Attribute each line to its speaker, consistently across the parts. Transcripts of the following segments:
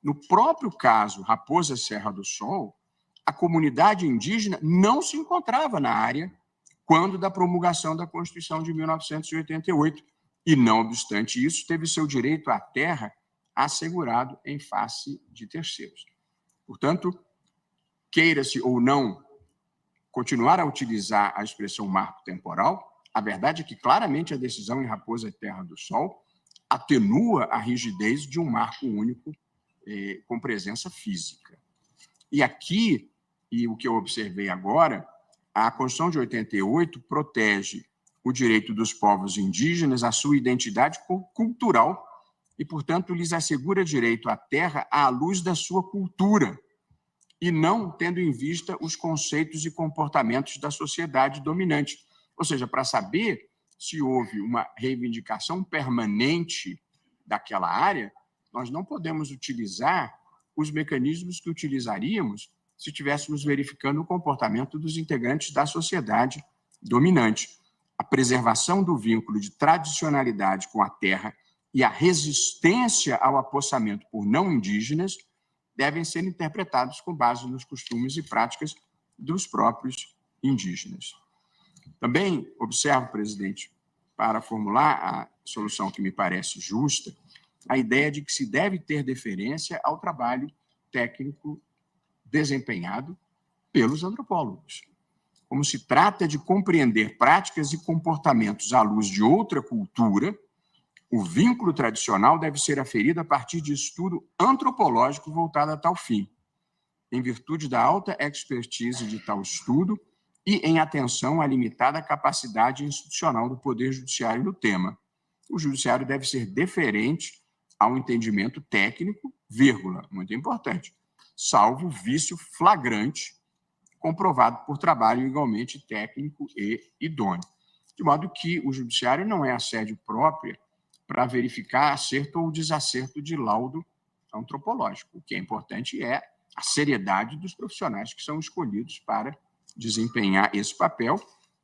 Speaker 1: No próprio caso Raposa Serra do Sol, a comunidade indígena não se encontrava na área quando da promulgação da Constituição de 1988, e, não obstante isso, teve seu direito à terra assegurado em face de terceiros. Portanto, queira-se ou não continuar a utilizar a expressão marco temporal, a verdade é que claramente a decisão em Raposa Terra do Sol atenua a rigidez de um marco único com presença física. E aqui, e o que eu observei agora, a Constituição de 88 protege o direito dos povos indígenas à sua identidade cultural e, portanto, lhes assegura direito à terra à luz da sua cultura, e não tendo em vista os conceitos e comportamentos da sociedade dominante. Ou seja, para saber se houve uma reivindicação permanente daquela área, nós não podemos utilizar os mecanismos que utilizaríamos se estivéssemos verificando o comportamento dos integrantes da sociedade dominante. A preservação do vínculo de tradicionalidade com a terra e a resistência ao apossamento por não indígenas devem ser interpretados com base nos costumes e práticas dos próprios indígenas. Também observo, presidente, para formular a solução que me parece justa, a ideia de que se deve ter deferência ao trabalho técnico desempenhado pelos antropólogos. Como se trata de compreender práticas e comportamentos à luz de outra cultura, o vínculo tradicional deve ser aferido a partir de estudo antropológico voltado a tal fim, em virtude da alta expertise de tal estudo e em atenção à limitada capacidade institucional do Poder Judiciário no tema. O Judiciário deve ser deferente ao entendimento técnico, vírgula, muito importante, salvo vício flagrante comprovado por trabalho igualmente técnico e idôneo. De modo que o Judiciário não é a sede própria para verificar acerto ou desacerto de laudo antropológico. O que é importante é a seriedade dos profissionais que são escolhidos para desempenhar esse papel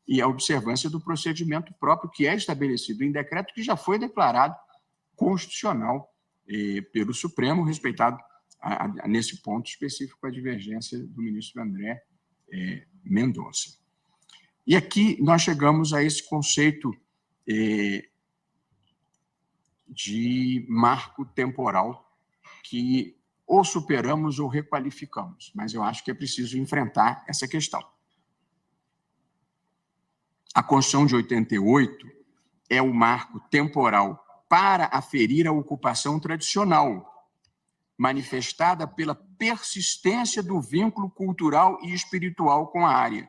Speaker 1: e a observância do procedimento próprio que é estabelecido em decreto que já foi declarado constitucional pelo Supremo, respeitado nesse ponto específico a divergência do ministro André Mendonça. E aqui nós chegamos a esse conceito de marco temporal que ou superamos ou requalificamos, mas eu acho que é preciso enfrentar essa questão. A Constituição de 88 é o marco temporal para aferir a ocupação tradicional, manifestada pela persistência do vínculo cultural e espiritual com a área,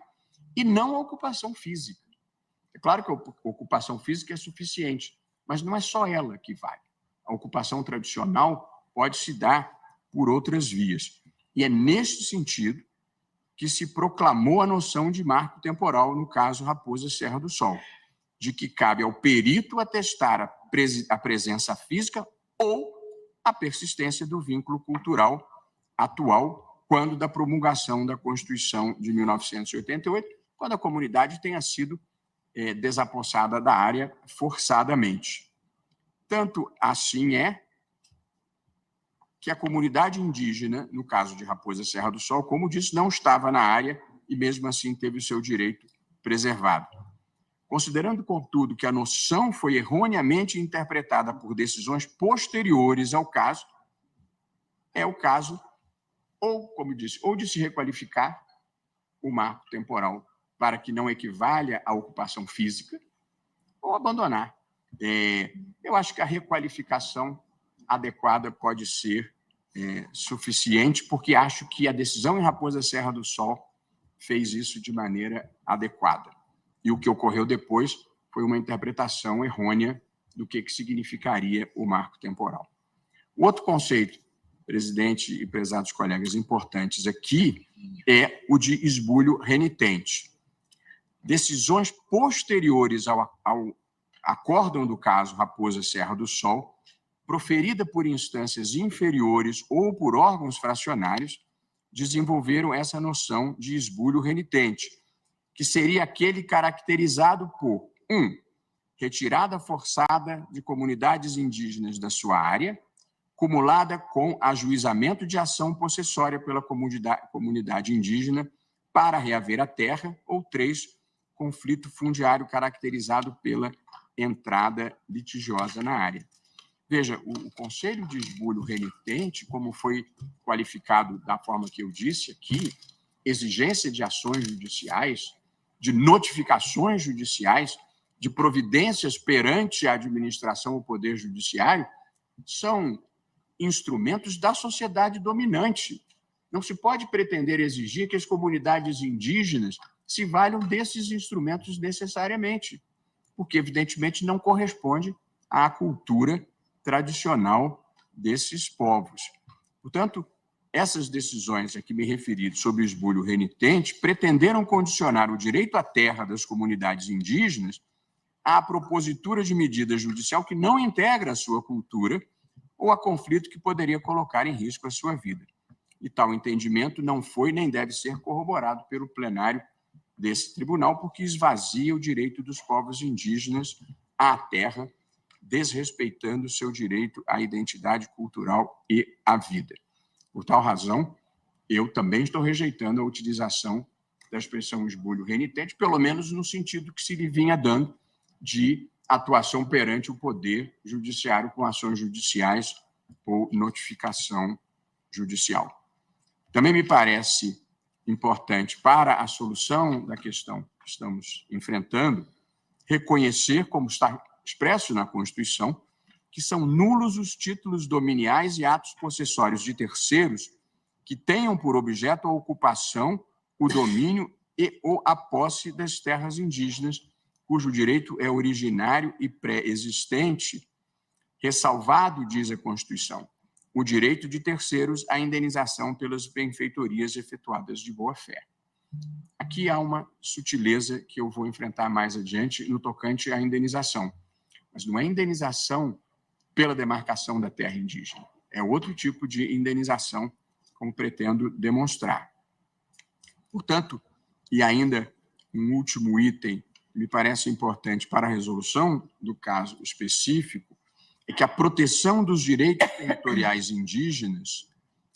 Speaker 1: e não a ocupação física. É claro que a ocupação física é suficiente, mas não é só ela que vale. A ocupação tradicional pode se dar por outras vias. E é neste sentido que se proclamou a noção de marco temporal no caso Raposa Serra do Sol, de que cabe ao perito atestar a presença física ou a persistência do vínculo cultural atual quando da promulgação da Constituição de 1988, quando a comunidade tenha sido desapossada da área forçadamente. Tanto assim é que a comunidade indígena, no caso de Raposa Serra do Sol, como disse, não estava na área e, mesmo assim, teve o seu direito preservado. Considerando, contudo, que a noção foi erroneamente interpretada por decisões posteriores ao caso, é o caso, ou, como disse, ou de se requalificar o marco temporal para que não equivalha à ocupação física, ou abandonar. Eu acho que a requalificação adequada pode ser suficiente, porque acho que a decisão em Raposa Serra do Sol fez isso de maneira adequada. E o que ocorreu depois foi uma interpretação errônea do que significaria o marco temporal. O outro conceito, presidente e prezados colegas, importantes aqui é o de esbulho renitente. Decisões posteriores ao acórdão do caso Raposa Serra do Sol, proferida por instâncias inferiores ou por órgãos fracionários, desenvolveram essa noção de esbulho renitente, que seria aquele caracterizado por 1. Retirada forçada de comunidades indígenas da sua área, cumulada com ajuizamento de ação possessória pela comunidade indígena para reaver a terra, ou 3, conflito fundiário caracterizado pela entrada litigiosa na área. Veja, o Conselho de Esbulho Renitente, como foi qualificado da forma que eu disse aqui, exigência de ações judiciais, de notificações judiciais, de providências perante a administração ou poder judiciário, são instrumentos da sociedade dominante. Não se pode pretender exigir que as comunidades indígenas se valham desses instrumentos necessariamente, porque, evidentemente, não corresponde à cultura tradicional desses povos. Portanto, essas decisões a que me referi sobre o esbulho renitente pretenderam condicionar o direito à terra das comunidades indígenas à propositura de medida judicial que não integra a sua cultura ou a conflito que poderia colocar em risco a sua vida. E tal entendimento não foi nem deve ser corroborado pelo plenário desse tribunal, porque esvazia o direito dos povos indígenas à terra, desrespeitando seu direito à identidade cultural e à vida. Por tal razão, eu também estou rejeitando a utilização da expressão esbulho renitente, pelo menos no sentido que se lhe vinha dando de atuação perante o poder judiciário com ações judiciais ou notificação judicial. Também me parece importante, para a solução da questão que estamos enfrentando, reconhecer, como está expresso na Constituição, que são nulos os títulos dominiais e atos possessórios de terceiros que tenham por objeto a ocupação, o domínio e ou a posse das terras indígenas, cujo direito é originário e pré-existente, ressalvado, diz a Constituição, o direito de terceiros à indenização pelas benfeitorias efetuadas de boa-fé. Aqui há uma sutileza que eu vou enfrentar mais adiante no tocante à indenização. Mas não é indenização pela demarcação da terra indígena. É outro tipo de indenização, como pretendo demonstrar. Portanto, e ainda um último item que me parece importante para a resolução do caso específico, é que a proteção dos direitos territoriais indígenas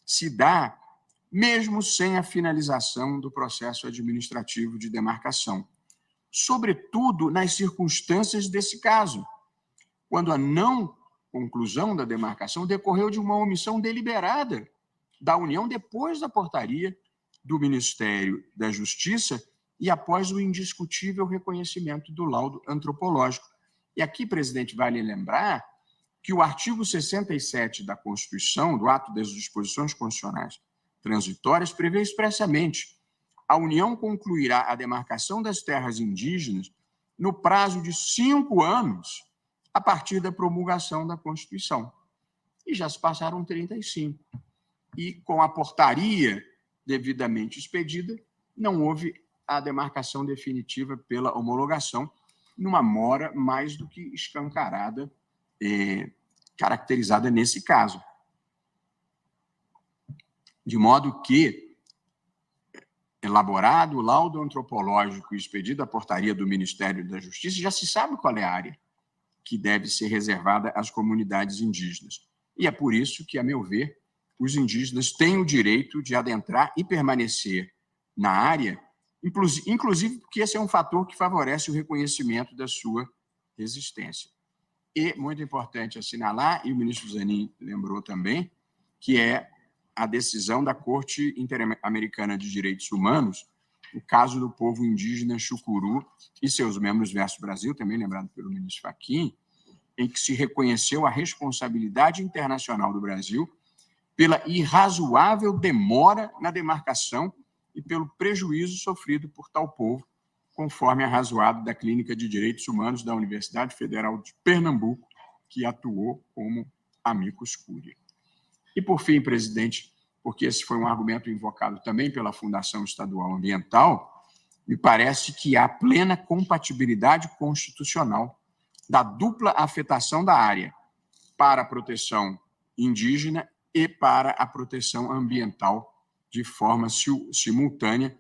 Speaker 1: se dá mesmo sem a finalização do processo administrativo de demarcação, sobretudo nas circunstâncias desse caso, quando a não conclusão da demarcação decorreu de uma omissão deliberada da União depois da portaria do Ministério da Justiça e após o indiscutível reconhecimento do laudo antropológico. E aqui, presidente, vale lembrar que o artigo 67 da Constituição, do ato das disposições constitucionais transitórias, prevê expressamente: a União concluirá a demarcação das terras indígenas no prazo de 5 anos a partir da promulgação da Constituição. E já se passaram 35. E com a portaria devidamente expedida, não houve a demarcação definitiva pela homologação, numa mora mais do que escancarada, caracterizada nesse caso. De modo que, elaborado o laudo antropológico e expedida a portaria do Ministério da Justiça, já se sabe qual é a área que deve ser reservada às comunidades indígenas. E é por isso que, a meu ver, os indígenas têm o direito de adentrar e permanecer na área, inclusive porque esse é um fator que favorece o reconhecimento da sua resistência. E, muito importante assinalar, e o ministro Zanin lembrou também, que é a decisão da Corte Interamericana de Direitos Humanos, o caso do povo indígena Chucuru e seus membros versus Brasil, também lembrado pelo ministro Fachin, em que se reconheceu a responsabilidade internacional do Brasil pela irrazoável demora na demarcação e pelo prejuízo sofrido por tal povo, conforme arrazoado da Clínica de Direitos Humanos da Universidade Federal de Pernambuco, que atuou como amicus curiae. E, por fim, presidente, porque esse foi um argumento invocado também pela Fundação Estadual Ambiental, me parece que há plena compatibilidade constitucional da dupla afetação da área para a proteção indígena e para a proteção ambiental de forma simultânea,